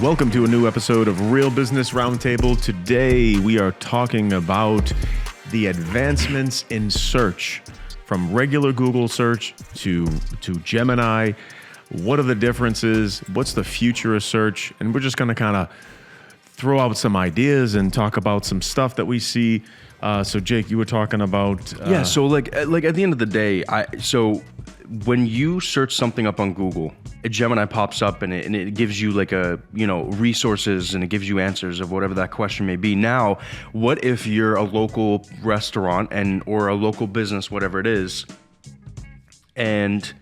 Welcome to a new episode of Real Business Roundtable. Today we are talking about the advancements in search, from regular Google search to Gemini. What are the differences? What's the future of search? And we're just going to kind of throw out some ideas and talk about some stuff that we see. So Jake, you were talking about So like at the end of the day, when you search something up on Google, a Gemini pops up and it gives you like resources, and it gives you answers of whatever that question may be. Now, what if you're a local restaurant or a local business, whatever it is, and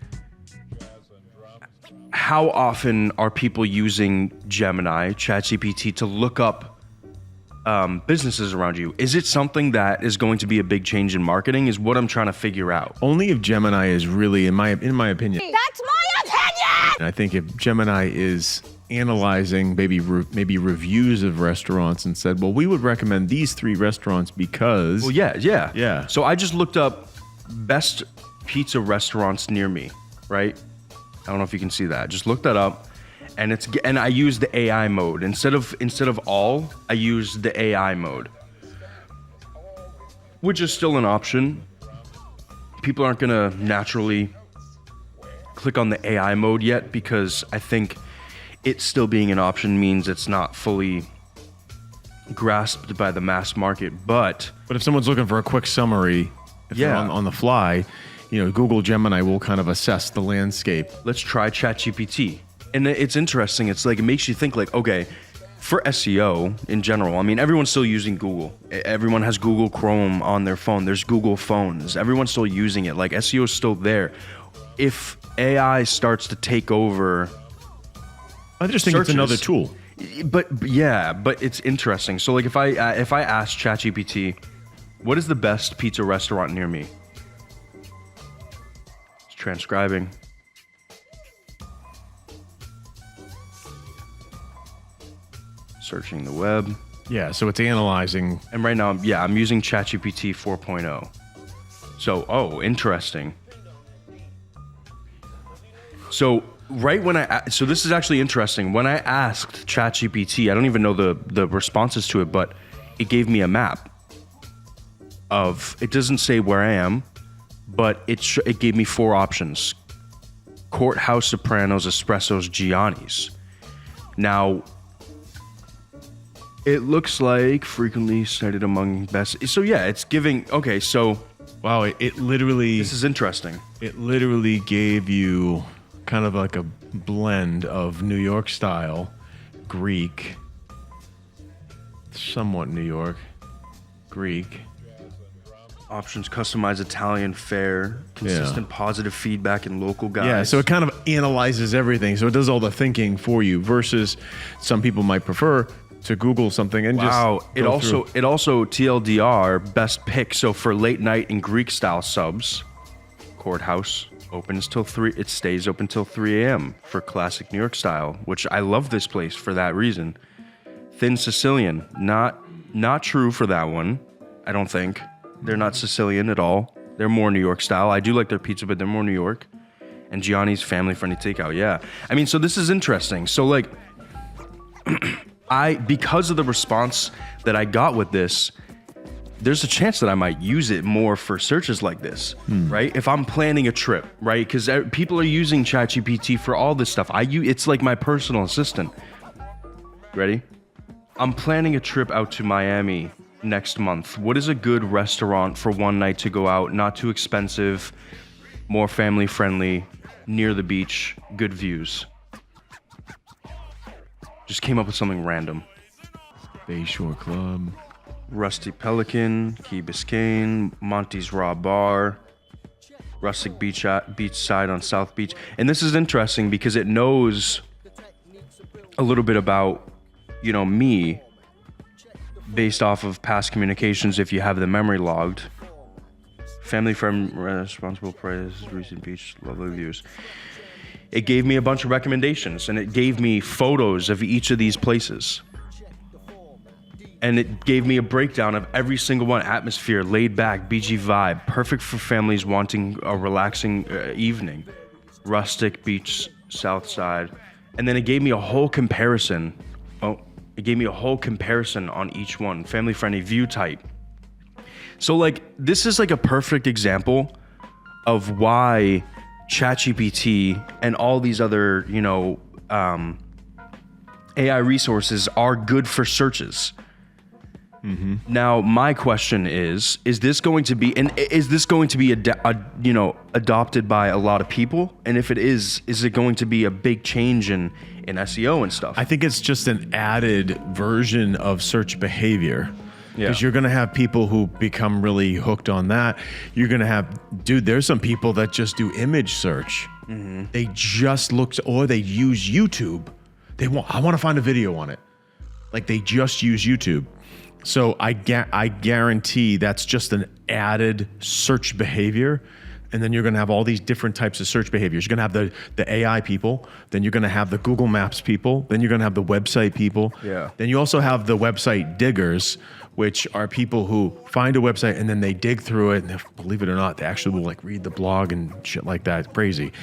how often are people using Gemini, ChatGPT, to look up businesses around you? Is it something that is going to be a big change in marketing? Is what I'm trying to figure out. Only if Gemini is really, in my opinion. That's my opinion! And I think if Gemini is analyzing maybe reviews of restaurants and said, well, we would recommend these 3 restaurants because... Well, yeah. Yeah. So I just looked up best pizza restaurants near me, right? I don't know if you can see that. Just look that up. And I use the AI mode. Instead of all, I use the AI mode, which is still an option. People aren't gonna naturally click on the AI mode yet, because I think it still being an option means it's not fully grasped by the mass market. But if someone's looking for a quick summary, if they're on the fly, Google Gemini will kind of assess the landscape. Let's try ChatGPT. And it's interesting. It's like, it makes you think like, okay, for SEO in general, I mean, everyone's still using Google. Everyone has Google Chrome on their phone. There's Google phones. Everyone's still using it. Like, SEO is still there. If AI starts to take over, I just think searches, it's another tool. But it's interesting. So like, if I ask ChatGPT, what is the best pizza restaurant near me? It's transcribing. Searching the web. Yeah, so it's analyzing. And right now, I'm using ChatGPT 4.0. So, interesting. So this is actually interesting. When I asked ChatGPT, I don't even know the responses to it, but it gave me a map it doesn't say where I am, but it gave me 4 options: Courthouse, Sopranos, Espressos, Gianni's. Now, it looks like frequently cited among best. So yeah, it's giving. Okay, so wow, it literally. This is interesting. It literally gave you kind of like a blend of New York style, Greek, somewhat New York, Greek. Options: customized Italian fare, consistent positive feedback, and local guides. Yeah, so it kind of analyzes everything. So it does all the thinking for you. Versus some people might prefer to Google something and it also TLDR best pick. So for late night and Greek style subs, Courthouse opens till 3. It stays open till 3 a.m. for classic New York style, which I love this place for that reason. Thin Sicilian, not true for that one. I don't think they're not Sicilian at all. They're more New York style. I do like their pizza, but they're more New York. And Gianni's family friendly takeout. Yeah, I mean, so this is interesting. So like. Because of the response that I got with this, there's a chance that I might use it more for searches like this, right? If I'm planning a trip, right? Because people are using ChatGPT for all this stuff. It's like my personal assistant. Ready? I'm planning a trip out to Miami next month. What is a good restaurant for one night to go out? Not too expensive, more family friendly, near the beach, good views. Just came up with something random. Bayshore Club, Rusty Pelican, Key Biscayne, Monty's Raw Bar, Rustic Beachside on South Beach. And this is interesting because it knows a little bit about, me, based off of past communications if you have the memory logged. Family friend, responsible price, recent beach, lovely views. It gave me a bunch of recommendations, and it gave me photos of each of these places. And it gave me a breakdown of every single one. Atmosphere, laid back, beachy vibe, perfect for families wanting a relaxing evening. Rustic beach, south side. And then it gave me a whole comparison Oh, it gave me a whole comparison on each one. Family friendly, view type. So like, this is like a perfect example of why ChatGPT and all these other, AI resources are good for searches. Mm-hmm. Now, my question is this going to be adopted by a lot of people? And if it is it going to be a big change in SEO and stuff? I think it's just an added version of search behavior. Because Yeah. you're going to have people who become really hooked on that. You're going to have, there's some people that just do image search. Mm-hmm. They just look, or they use YouTube. I want to find a video on it. Like they just use YouTube. So I guarantee that's just an added search behavior. And then you're going to have all these different types of search behaviors. You're going to have the AI people. Then you're going to have the Google Maps people. Then you're going to have the website people. Yeah. Then you also have the website diggers, which are people who find a website and then they dig through it. And believe it or not, they actually will like read the blog and shit like that. It's crazy.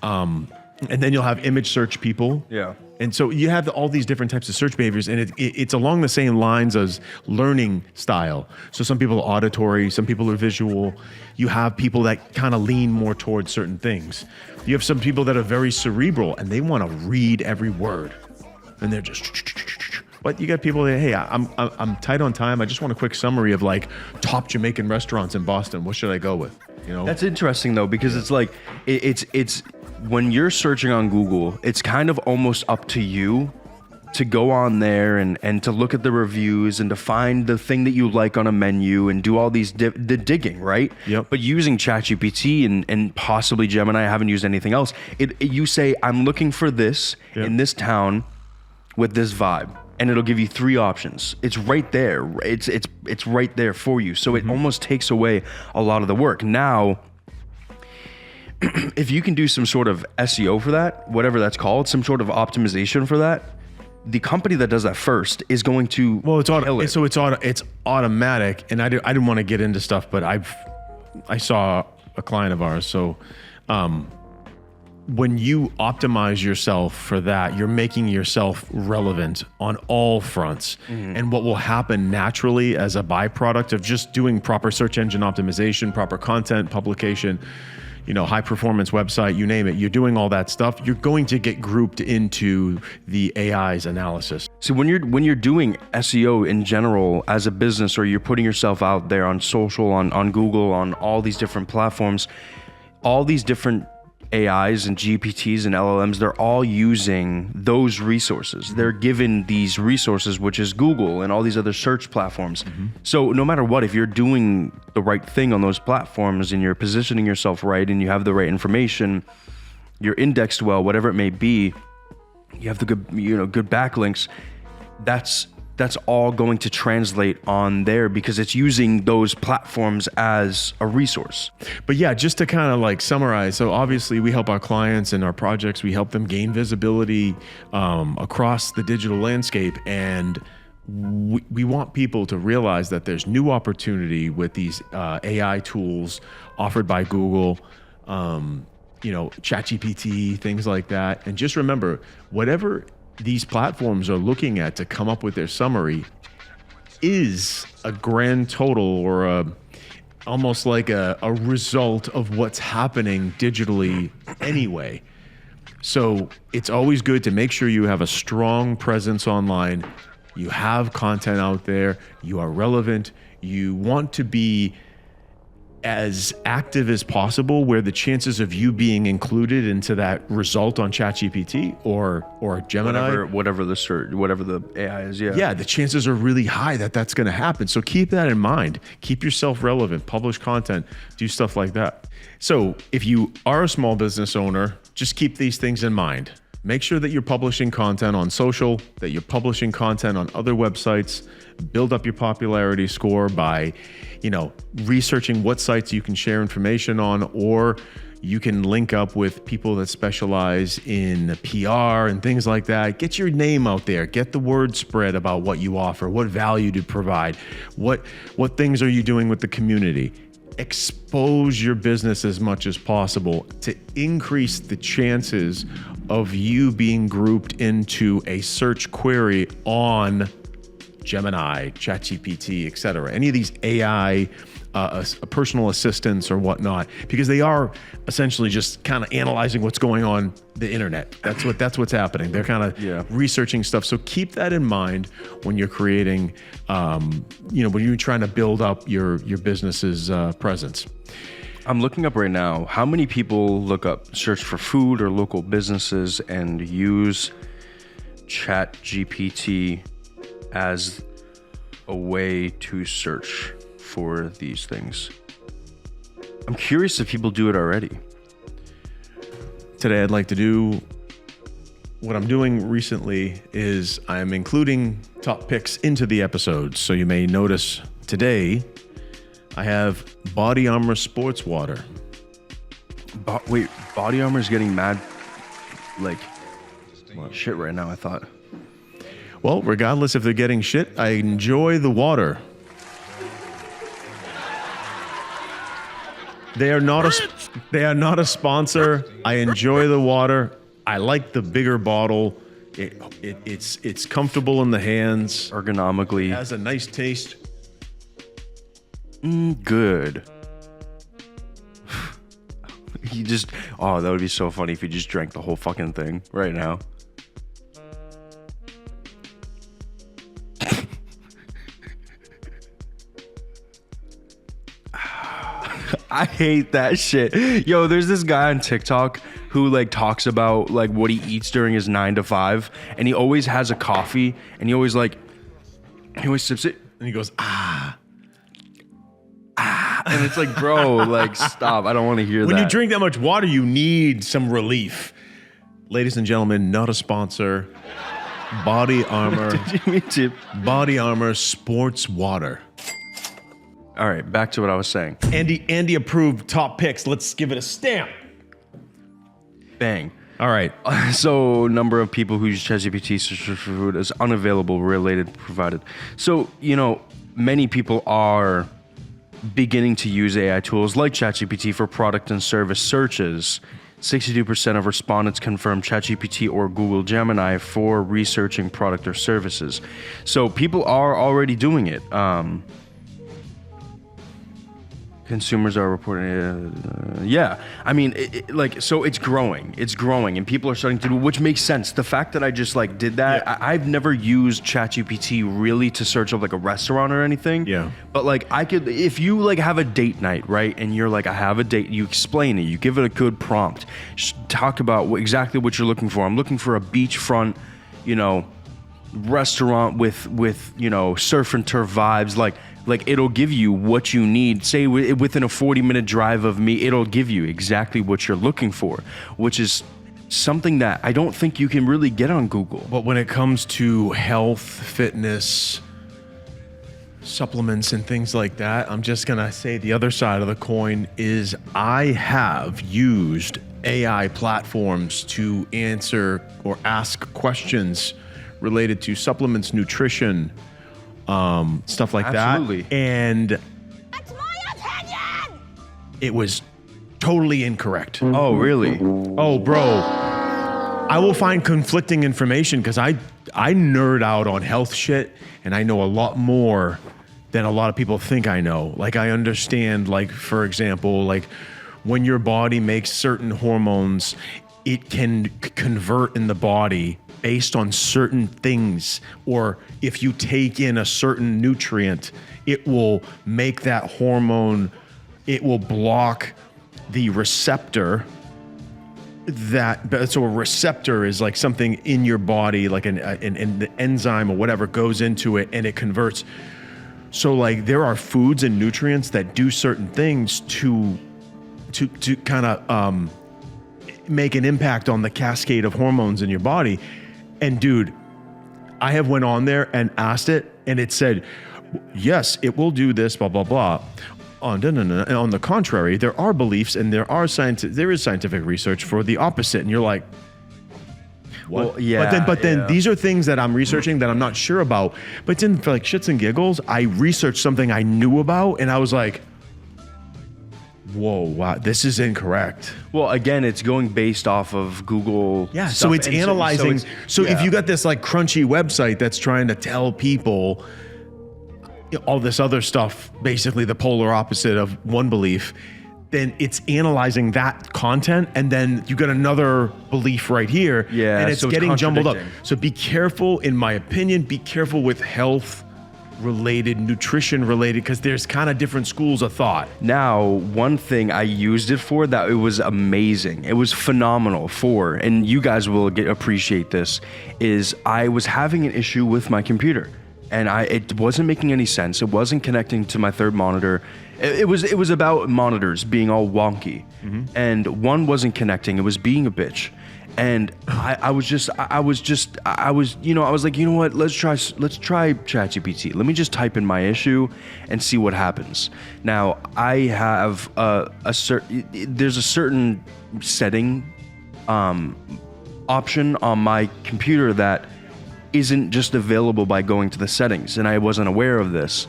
And then you'll have image search people. Yeah. And so you have all these different types of search behaviors, and it's along the same lines as learning style. So some people are auditory, some people are visual. You have people that kind of lean more towards certain things. You have some people that are very cerebral, and they want to read every word, and they're just. But you got people that, hey, I'm tight on time. I just want a quick summary of like top Jamaican restaurants in Boston. What should I go with? That's interesting though, because it's like it's when you're searching on Google, it's kind of almost up to you to go on there and to look at the reviews and to find the thing that you like on a menu and do all these the digging, right? Yep. But using ChatGPT and possibly Gemini, I haven't used anything else. You say, I'm looking for this in this town with this vibe. And it'll give you 3 options. It's right there. It's right there for you. So it almost takes away a lot of the work. Now, if you can do some sort of SEO for that, whatever that's called, some sort of optimization for that, the company that does that first is going to kill it. So it's automatic. And I didn't want to get into stuff, but I saw a client of ours. So when you optimize yourself for that, you're making yourself relevant on all fronts. Mm-hmm. And what will happen naturally as a byproduct of just doing proper search engine optimization, proper content publication, high performance website, you name it, you're doing all that stuff, you're going to get grouped into the AI's analysis. So when you're doing SEO in general as a business, or you're putting yourself out there on social, on Google, on all these different platforms, all these different AIs and GPTs and LLMs, they're all using those resources. They're given these resources, which is Google and all these other search platforms. Mm-hmm. So no matter what, if you're doing the right thing on those platforms and you're positioning yourself right and you have the right information, you're indexed well, whatever it may be, you have the good backlinks, that's all going to translate on there because it's using those platforms as a resource. But yeah, just to kind of like summarize, so obviously we help our clients and our projects, we help them gain visibility across the digital landscape. And we want people to realize that there's new opportunity with these AI tools offered by Google, ChatGPT, things like that. And just remember, whatever these platforms are looking at to come up with their summary is a grand total or almost like a result of what's happening digitally anyway. So it's always good to make sure you have a strong presence online. You have content out there. You are relevant. You want to be as active as possible, where the chances of you being included into that result on ChatGPT or Gemini, whatever the AI is, the chances are really high that that's going to happen. So keep that in mind. Keep yourself relevant, publish content, do stuff like that. So if you are a small business owner, just keep these things in mind. Make sure that you're publishing content on social, that you're publishing content on other websites. Build up your popularity score by, researching what sites you can share information on, or you can link up with people that specialize in PR and things like that. Get your name out there. Get the word spread about what you offer, what value to provide, what things are you doing with the community. Expose your business as much as possible to increase the chances of you being grouped into a search query on Gemini, ChatGPT, etc. Any of these AI personal assistants or whatnot, because they are essentially just kind of analyzing what's going on the internet. That's what's happening. They're kind of researching stuff. So keep that in mind when you're creating, when you're trying to build up your business's presence. I'm looking up right now how many people search for food or local businesses and use ChatGPT as a way to search for these things. I'm curious if people do it already. Today I'd like to do what I'm doing recently is I'm including top picks into the episodes. So you may notice today I have Body Armor Sports Water. Wait, Body Armor is getting mad shit right now, I thought. Well, regardless if they're getting shit, I enjoy the water. They are not a sponsor. I enjoy the water. I like the bigger bottle. It's comfortable in the hands. Ergonomically. It has a nice taste. Good. That would be so funny if you just drank the whole fucking thing right now. I hate that shit. Yo, there's this guy on TikTok who talks about what he eats during his 9 to 5, and he always has a coffee, and he always sips it, and he goes ah, and it's bro, stop. I don't want to hear that. When you drink that much water, you need some relief. Ladies and gentlemen, not a sponsor. Body Armor. Did you mean to? Body Armor Sports Water. All right, back to what I was saying. Andy approved top picks. Let's give it a stamp. Bang. All right. So, number of people who use ChatGPT search for food is unavailable, related, provided. So, many people are beginning to use AI tools like ChatGPT for product and service searches. 62% of respondents confirm ChatGPT or Google Gemini for researching product or services. So, people are already doing it. Consumers are reporting, I mean, so it's growing, and people are starting to do, which makes sense. The fact that I just did that, I've never used ChatGPT really to search up a restaurant or anything. Yeah. But I could, if you have a date night, right? And you're I have a date, you explain it, you give it a good prompt, talk about exactly what you're looking for. I'm looking for a beachfront, restaurant with surf and turf vibes, it'll give you what you need. Say within a 40-minute drive of me, it'll give you exactly what you're looking for, which is something that I don't think you can really get on Google. But when it comes to health, fitness, supplements, and things like that, I'm just going to say the other side of the coin is I have used AI platforms to answer or ask questions related to supplements, nutrition, stuff like Absolutely. that. And That's my opinion! it was totally incorrect. Oh, really? Oh, bro. I will find conflicting information because I nerd out on health shit, and I know a lot more than a lot of people think I know. I understand, for example, when your body makes certain hormones, it can convert in the body based on certain things, or if you take in a certain nutrient, it will make that hormone, it will block the receptor. So a receptor is something in your body, an enzyme or whatever goes into it, and it converts. So there are foods and nutrients that do certain things to kind of make an impact on the cascade of hormones in your body. And dude, I have went on there and asked it, and it said, yes, it will do this, blah, blah, blah. On the contrary, there are beliefs and there is scientific research for the opposite. And you're like, what? Well, yeah. But then these are things that I'm researching that I'm not sure about. But then for shits and giggles, I researched something I knew about, and I was like, whoa, wow, this is incorrect. Well, again, it's going based off of Google. Yeah, stuff. so it's And analyzing. So yeah. if you got this like crunchy website that's trying to tell people all this other stuff, basically the polar opposite of one belief, then it's analyzing that content, and then you got another belief right here, Yeah, and it's so it's getting jumbled up. contradicting. So be careful, in my opinion, be careful with health related, nutrition related, because there's kind of different schools of thought. Now, one thing I used it for that it was amazing, it was phenomenal for, and you guys will appreciate this, is I was having an issue with my computer, and it wasn't making any sense. It wasn't connecting to my third monitor. It was about monitors being all wonky, and one wasn't connecting. It was being a bitch. And I was like, you know what? Let's try ChatGPT. Let me just type in my issue and see what happens. Now I have there's a certain setting option on my computer that isn't just available by going to the settings, and I wasn't aware of this.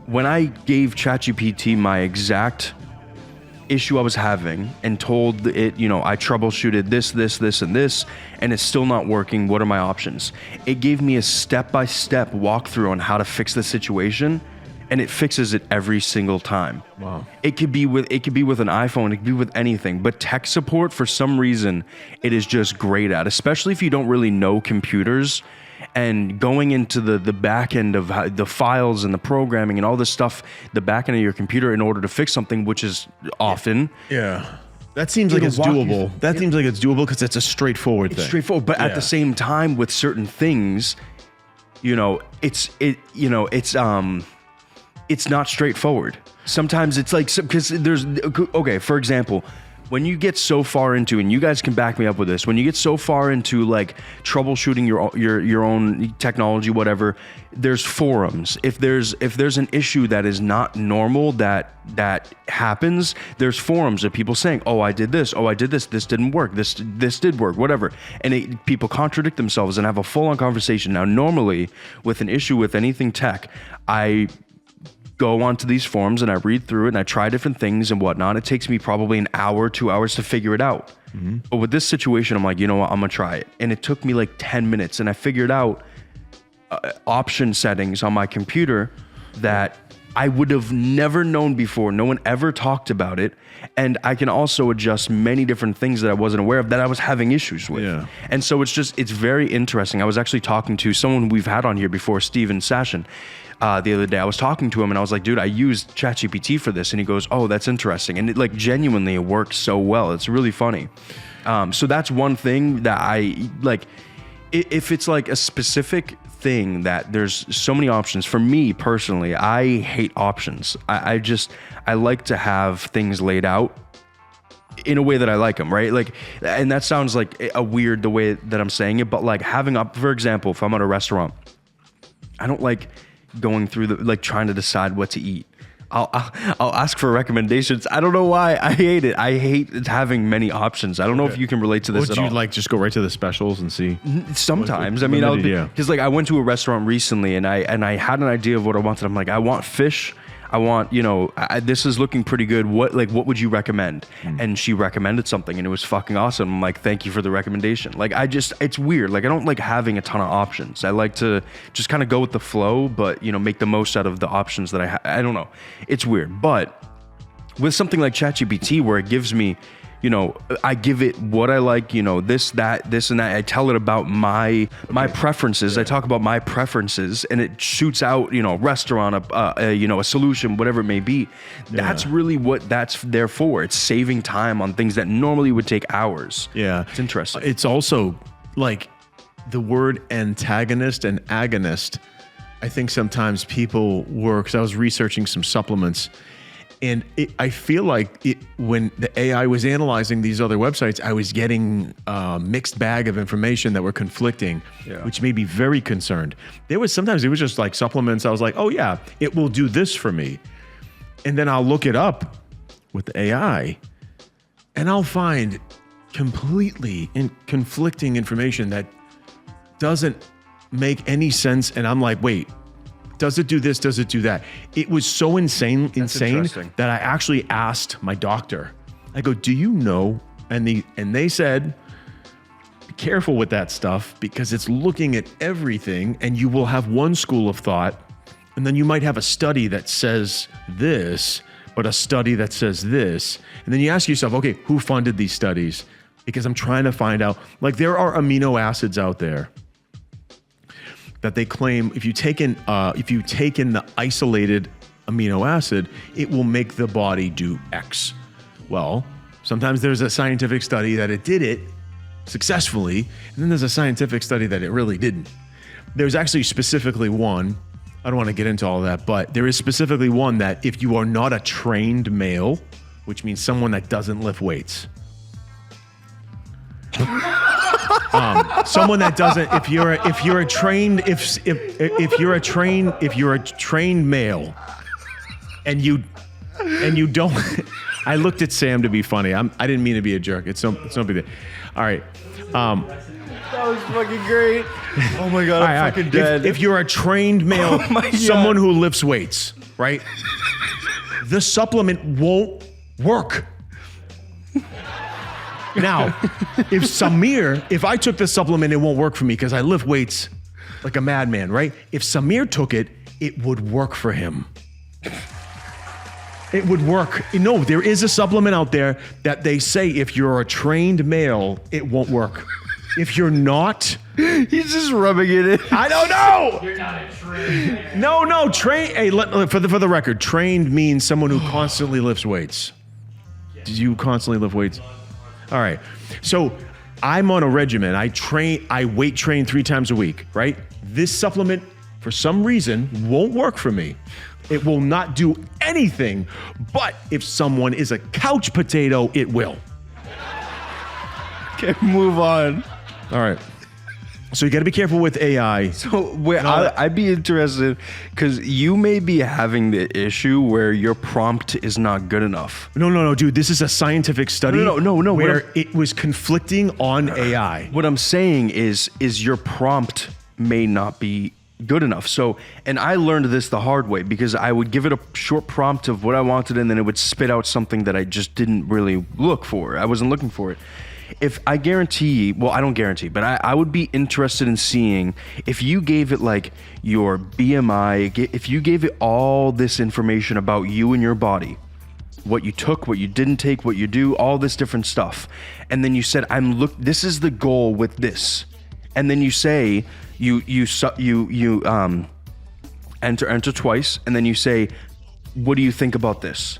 When I gave ChatGPT my exact issue I was having and told it, I troubleshooted this, and this, and it's still not working. What are my options? It gave me a step-by-step walkthrough on how to fix the situation, and it fixes it every single time. Wow. It could be with an iPhone, it could be with anything, but tech support, for some reason, it is just great at, especially if you don't really know computers. And going into the back end of the files and the programming and all this stuff, the back end of your computer in order to fix something, which is often. Yeah. That seems like it's doable. That seems like it's doable because it's a straightforward thing. It's straightforward, but at the same time, with certain things, it's not straightforward. Sometimes it's like, because for example, when you get so far into, and you guys can back me up with this, when you get so far into like troubleshooting your own technology, whatever, there's forums. If there's an issue that is not normal that happens, there's forums of people saying, oh, I did this, this didn't work, this did work, whatever. And people contradict themselves and have a full-on conversation. Now, normally with an issue with anything tech, I go onto these forums and I read through it and I try different things and whatnot. It takes me probably an hour, 2 hours to figure it out. Mm-hmm. But with this situation, I'm like, you know what? I'm gonna try it. And it took me like 10 minutes and I figured out option settings on my computer that I would have never known before. No one ever talked about it. And I can also adjust many different things that I wasn't aware of that I was having issues with. Yeah. And so it's very interesting. I was actually talking to someone we've had on here before, Steven Sashin. The other day, I was talking to him and I was like, dude, I used ChatGPT for this. And he goes, oh, that's interesting. And it genuinely, it works so well. It's really funny. So that's one thing that I like. If it's like a specific thing that there's so many options, for me personally, I hate options. I like to have things laid out in a way that I like them, right? Like, and that sounds like a weird the way that I'm saying it, but like having up, for example, if I'm at a restaurant, I don't like going through trying to decide what to eat. I'll ask for recommendations. I don't know why. I hate it. I hate having many options. I don't know if you can relate to this at all. Would you just go right to the specials and see? Sometimes. I mean, because I went to a restaurant recently and I had an idea of what I wanted. I'm like, I want fish. I want, this is looking pretty good. What would you recommend? And she recommended something and it was fucking awesome. I'm like, thank you for the recommendation. Like, it's weird. Like, I don't like having a ton of options. I like to just kind of go with the flow, but, make the most out of the options that I have. I don't know. It's weird. But with something like ChatGPT, where it gives me, I give it what I like, this, and that. I tell it about my preferences. I talk about my preferences, and it shoots out, restaurant, a solution, whatever it may be. That's really what that's there for. It's saving time on things that normally would take hours. Yeah. It's interesting. It's also like the word antagonist and agonist. I think sometimes people work, because I was researching some supplements. And I feel like when the AI was analyzing these other websites, I was getting a mixed bag of information that were conflicting, which made me very concerned. Sometimes it was just like supplements. I was like, oh yeah, it will do this for me. And then I'll look it up with the AI and I'll find completely conflicting information that doesn't make any sense. And I'm like, wait, Does it do this? Does it do that? It was so insane interesting. that I actually asked my doctor. I go, do you know? And they said, be careful with that stuff because it's looking at everything, and you will have one school of thought, and then you might have a study that says this, but a study that says this. And then you ask yourself, okay, who funded these studies? Because I'm trying to find out, like there are amino acids out there that they claim if you take in the isolated amino acid, it will make the body do X. Well, sometimes there's a scientific study that it did it successfully, and then there's a scientific study that it really didn't. There's actually specifically one, I don't want to get into all that, but there is specifically one that if you are not a trained male, which means someone that doesn't lift weights, someone that doesn't, if you're a trained male, and you don't, I looked at Sam to be funny. I didn't mean to be a jerk. It's no big deal. All right. That was fucking great. Oh my God, I'm fucking dead. If you're a trained male, someone who lifts weights, right? The supplement won't work. Now, if I took this supplement, it won't work for me because I lift weights like a madman, right? If Samir took it, it would work for him. It would work. No, there is a supplement out there that they say if you're a trained male, it won't work. If you're not, he's just rubbing it in. I don't know. You're not a trained man. No, trained. Hey, for the record, trained means someone who constantly lifts weights. Do you constantly lift weights? All right. So I'm on a regimen. I weight train 3 times a week, right? This supplement, for some reason, won't work for me. It will not do anything. But if someone is a couch potato, it will. Okay, move on. All right. So you got to be careful with AI. So I'd be interested because you may be having the issue where your prompt is not good enough. No, dude. This is a scientific study. No. Where it was conflicting on AI. What I'm saying is your prompt may not be good enough. So, and I learned this the hard way because I would give it a short prompt of what I wanted, and then it would spit out something that I just didn't really look for. I wasn't looking for it. If I guarantee, well, I don't guarantee, but I would be interested in seeing if you gave it like your BMI, if you gave it all this information about you and your body, what you took, what you didn't take, what you do, all this different stuff. And then you said, this is the goal with this. And then you say, you enter twice, and then you say, what do you think about this?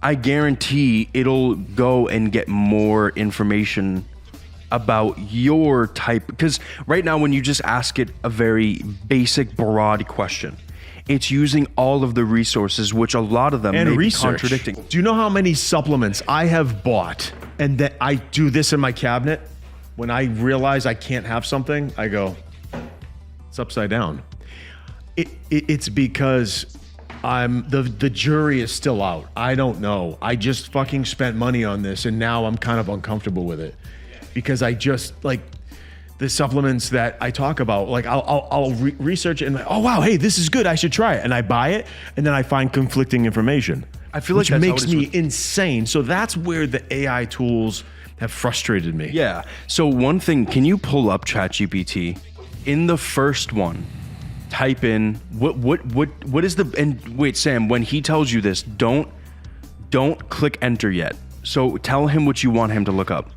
I guarantee it'll go and get more information about your type. Because right now, when you just ask it a very basic, broad question, it's using all of the resources, which a lot of them may be contradicting. Do you know how many supplements I have bought and that I do this in my cabinet? When I realize I can't have something, I go, it's upside down. It's because the jury is still out. I don't know. I just fucking spent money on this, and now I'm kind of uncomfortable with it because I just like the supplements that I talk about. Like I'll research it and like, oh wow, hey, this is good. I should try it, and I buy it, and then I find conflicting information. I feel like which that's makes me insane. So that's where the AI tools have frustrated me. Yeah. So one thing, can you pull up ChatGPT? In the first one, type in what is the, and wait, Sam, when he tells you this, don't click enter yet. So tell him what you want him to look up.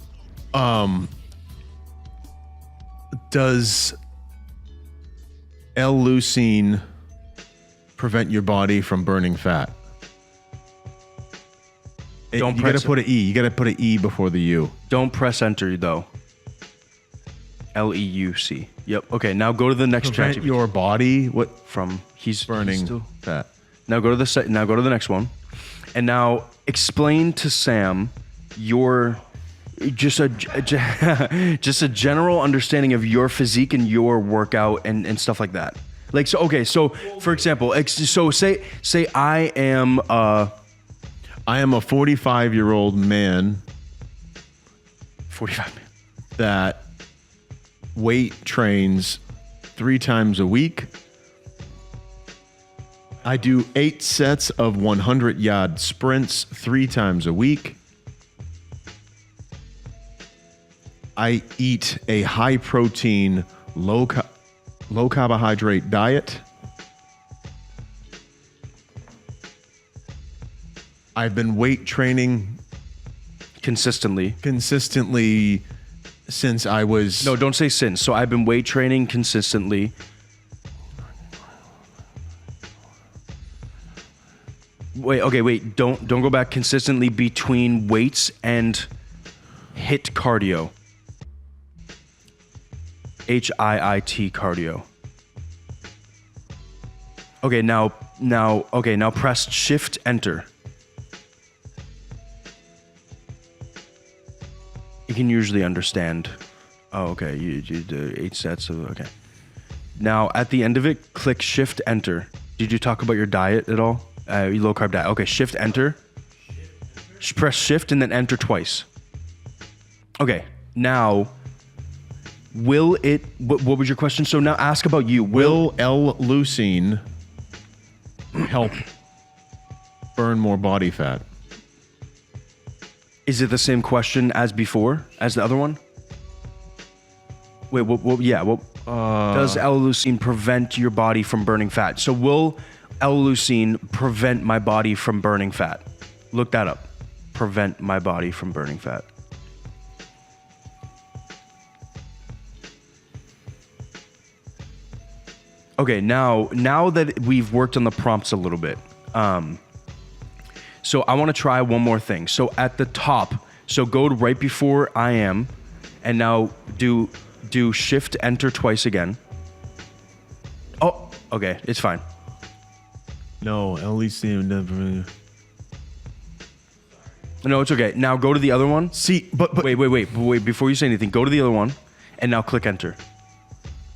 Does L-leucine prevent your body from burning fat? You gotta put an E. You gotta put an E before the U. Don't press enter though. L-E-U-C. Yep. Okay. Now go to the next Prevent ChatGPT. your body He's burning fat. Now go to the next one, and now explain to Sam your just a general understanding of your physique and your workout and stuff like that. Like so. Okay. So for example, so say I am a 45-year-old man 45 man. that weight trains 3 times a week I do 8 sets of 100-yard sprints 3 times a week. I eat a high-protein, low-carbohydrate diet. I've been weight training Consistently since I was... No, don't say since. So I've been weight training consistently. Wait. Don't go back. Consistently between weights and HIIT cardio. HIIT cardio. Okay, now press shift enter. You can usually understand. Oh, okay. You do 8 sets of, okay. Now, at the end of it, click shift enter. Did you talk about your diet at all? Your low carb diet. Okay, shift enter. Press shift and then enter twice. Okay, now, will it, what was your question? So now ask about you. Will L-leucine help burn more body fat? Is it the same question as before, as the other one? Wait, does L-leucine prevent your body from burning fat? So will L-leucine prevent my body from burning fat? Look that up. Prevent my body from burning fat. Okay, now that we've worked on the prompts a little bit, so I want to try one more thing. So at the top, so go to right before I am, and now do shift enter twice again. Oh, okay, it's fine. No, L-leucine never... No, it's okay. Now go to the other one. See, but wait. Before you say anything, go to the other one, and now click enter.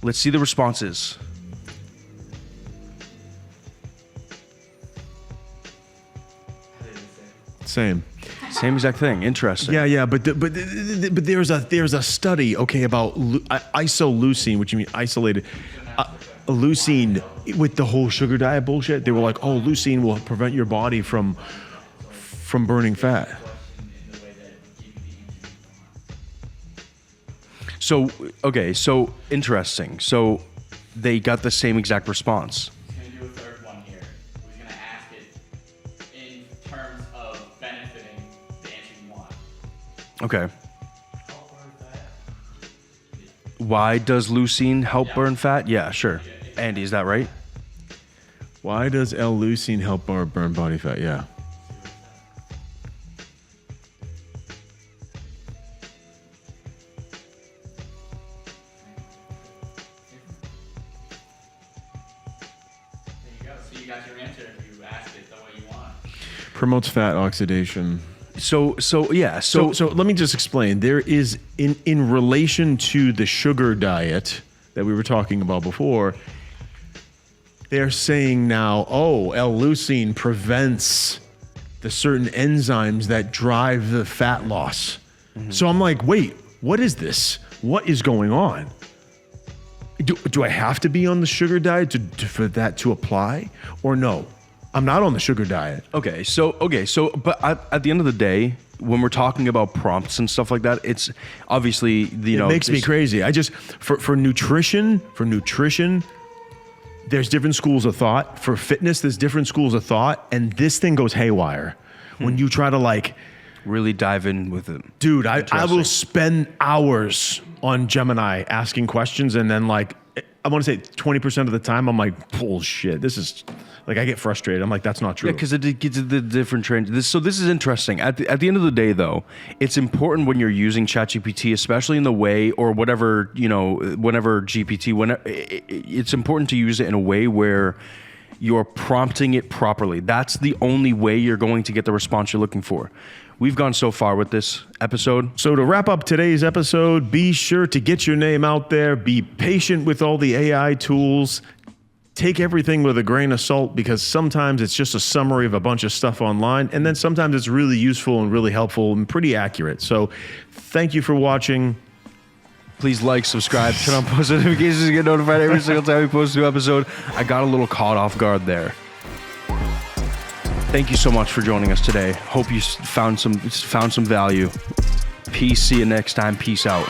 Let's see the responses. Same exact thing. Interesting. Yeah, but there's a study, okay, about isoleucine, which you mean isolated leucine, with the whole sugar diet bullshit. They were like, oh, leucine will prevent your body from burning fat. So interesting. So they got the same exact response. Okay. Why does leucine help burn fat? Yeah, sure. Andy, is that right? Why does L-leucine help burn body fat? Yeah. There you go. So you got your answer if you asked it the way you want. Promotes fat oxidation. So let me just explain. There is in relation to the sugar diet that we were talking about before, they're saying now, oh, L-leucine prevents the certain enzymes that drive the fat loss. Mm-hmm. So I'm like, wait, what is this? What is going on? Do I have to be on the sugar diet for that to apply, or no? I'm not on the sugar diet. Okay, but at the end of the day, when we're talking about prompts and stuff like that, it's obviously, it makes me crazy. I just for nutrition, there's different schools of thought. For fitness, there's different schools of thought, and this thing goes haywire when you try to really dive in with it. Dude, I will spend hours on Gemini asking questions, and then I want to say 20% of the time I'm like, bullshit. This is I get frustrated. I'm like, that's not true. Yeah, because it gets the different trends. So this is interesting. At the end of the day, though, it's important when you're using ChatGPT, especially in the way or whatever, whenever GPT, it's important to use it in a way where you're prompting it properly. That's the only way you're going to get the response you're looking for. We've gone so far with this episode. So to wrap up today's episode, be sure to get your name out there. Be patient with all the AI tools. Take everything with a grain of salt, because sometimes it's just a summary of a bunch of stuff online, and then sometimes it's really useful and really helpful and pretty accurate. So thank you for watching. Please like, subscribe, turn on post notifications to get notified every single time we post a new episode. I got a little caught off guard there. Thank you so much for joining us today. Hope you found some value. Peace. See you next time. Peace out.